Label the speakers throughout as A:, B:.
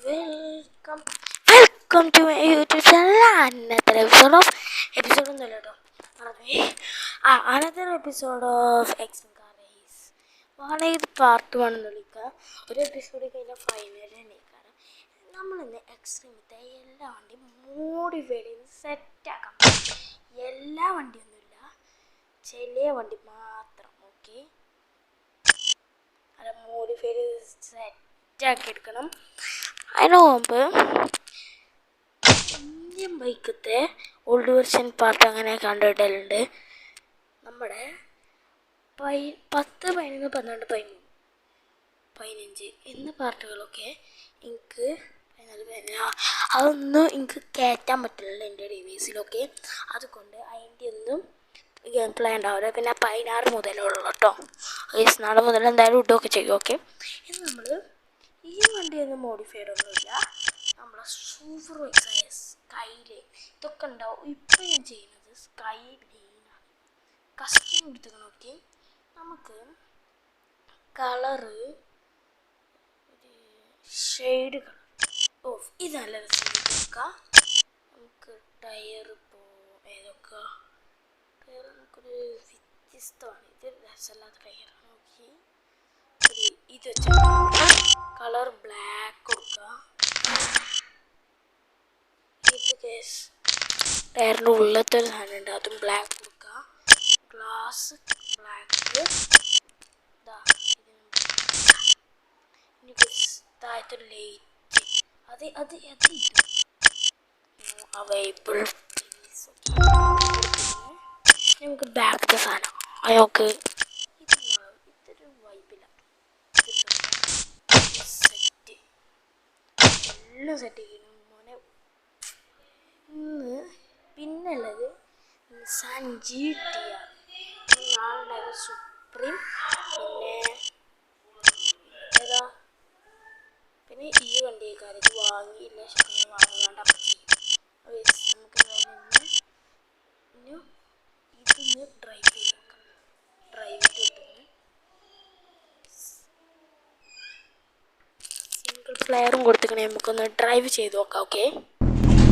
A: Welcome welcome to my YouTube channel. അന്നത്തെ episode ഒന്നുമില്ല കേട്ടോ, another episode of X race. വേണമെങ്കിൽ ഇത് പാർട്ട് 1 എന്ന് വിളിക്കുക. ഒരു എപ്പിസോഡ് കഴിഞ്ഞാൽ ഫൈനൽ തന്നെയാണ്. നമ്മളിന്ന് എക്സ്ട്രീമത്തെ എല്ലാ വണ്ടിയും മോഡിഫൈഡ് ചെയ്ത് സെറ്റാക്കാം. എല്ലാ വണ്ടിയൊന്നുമില്ല, ചില വണ്ടി മാത്രം. ഓക്കെ, അത് മോഡിഫൈഡ് ചെയ്ത് സെറ്റാക്കി എടുക്കണം. അതിന് മുമ്പ് ഇന്ത്യൻ ബൈക്കത്തെ ഓൾഡ് വെർഷൻ പാർട്ട് അങ്ങനെ കണ്ടിടലുണ്ട്. നമ്മുടെ 10, 11, 12, 15 എന്ന പാർട്ടുകളൊക്കെ എനിക്ക് അതൊന്നും എനിക്ക് കയറ്റാൻ പറ്റില്ല എൻ്റെ ഡിവൈസിലൊക്കെ. അതുകൊണ്ട് അതിൻ്റെ ഒന്നും ഗെയിം പ്ലേ ഉണ്ടാവില്ല. പിന്നെ 16 മുതലുള്ള കേട്ടോ, നാളെ മുതൽ എന്തായാലും ഇട്ടൊക്കെ ചെയ്യും. ഓക്കെ, ഇന്ന് നമ്മൾ ഈ വണ്ടിയൊന്നും മോഡിഫൈഡ് ഒന്നുമില്ല. നമ്മളെ സൂപ്പർ എക്സായ സ്കൈലൈൻ ഇതൊക്കെ ഉണ്ടാവും. ഇപ്പം ഞാൻ ചെയ്യുന്നത് സ്കൈലൈനാണ്. കസ്റ്റം എടുത്ത് നോക്കി നമുക്ക് കളറ് ഷെയ്ഡ് കളർ ഇത് നല്ല രസം നോക്കാം. നമുക്ക് ടയർ ഇപ്പോൾ ഏതൊക്കെ ടയർ നമുക്കൊരു വ്യത്യസ്തമാണ്. ഇത് രസമല്ലാത്ത ടയറാണ്. നോക്കി ഇത് വെച്ച കളർ ബ്ലാക്ക് കൊടുക്കുക. ഇത് ടയറിൻ്റെ ഉള്ളത്തെ ഒരു സാധനം ഉണ്ട്, അതും ബ്ലാക്ക് കൊടുക്കുക. Glass black. താഴത്തൊരു ലൈറ്റ് അത് അവൈലബിൾ. നമുക്ക് ബാക്കത്തെ സാധനം അതൊക്കെ ഇതൊരു വൈബില്ല. സെറ്റ് എല്ലാം സെറ്റ് ചെയ്യുന്നു മോനെ. ഇന്ന് പിന്നുള്ളത് നിസാൻ GTR, നാളുടെ സുപ്രീം, പിന്നെ ഈ വണ്ടിയേക്കാർ ഇത് വാങ്ങിയില്ല. ശരിക്കും വാങ്ങാണ്ട് അപ്പം ചെയ്യും. നമുക്ക് ഇതൊന്ന് ഡ്രൈവ് ചെയ്ത് നോക്കാം. ഡ്രൈവ് ചെയ്തിട്ട് സിംഗിൾ പ്ലെയറും കൊടുത്തിക്കണേ, നമുക്കൊന്ന് ഡ്രൈവ് ചെയ്ത് നോക്കാം. ഓക്കെ,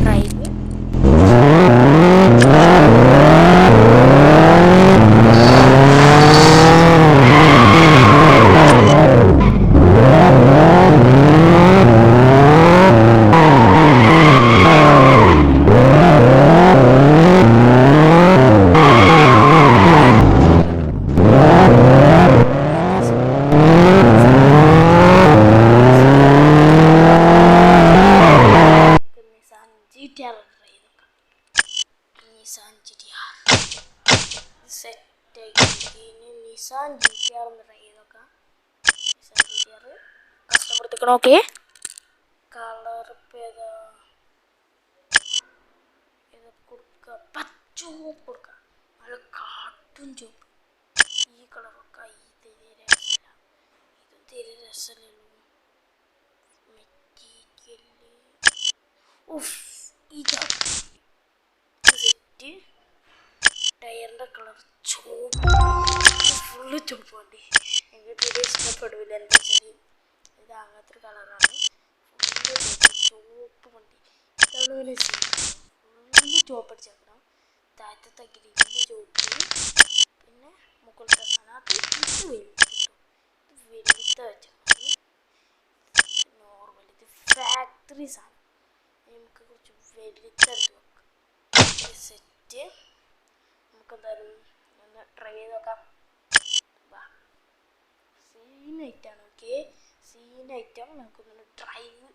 A: ഡ്രൈവ് നിസാൻ GTR ഒന്ന് ട്രൈ ചെയ്ത് നോക്കാം. നിസാൻ GTR കസ്റ്റം കൊടുത്തിക്കണം. ഓക്കെ, കളർ ഇപ്പം ഏതാ കൊടുക്കുക? പച്ചോപ്പ് കൊടുക്കുക, നല്ല കാട്ടും ചോപ്പ്. ഈ കളർ വെക്കുക. ഇത് തീരെ രസമില്ല, ഇതും തീരെ രസമില്ലല്ലോ. മെറ്റീരിയല് ഇതാ സെറ്റ്. ടയറിൻ്റെ കളർ ചോപ്പ്, ഫുള്ള് ചോപ്പ് വണ്ടി. എനിക്ക് തീരെ ഇഷ്ടപ്പെടില്ല. എന്താ വെച്ചാൽ ഇത് അങ്ങനത്തെ ഒരു കളറാണ്. ഫുള്ള് ചോപ്പ് വണ്ടി. ഇതാണ് പിന്നെ ഫുള്ള് ചോപ്പ് അടിച്ചേക്കണം. താഴത്തെ ഗ്രില്ല് ചോപ്പ്, പിന്നെ മുകളിലത്തെ സാധനം അത് ഇത് വലുത് കിട്ടും. ഇത് വലുത്ത വെച്ചാൽ നോർമൽ. ഇത് ഫാക്ടറി സാധനം. നമുക്ക് കുറച്ച് വലുത്തെടുത്ത് വെക്കാം. സെറ്റ് നമുക്ക് എന്തായാലും ഒന്ന് ട്രൈ ചെയ്ത് നോക്കാം. സീൻ ഐറ്റാണ്. ഓക്കെ, സീൻ ഐറ്റം നമുക്കൊന്ന് ഡ്രൈവ്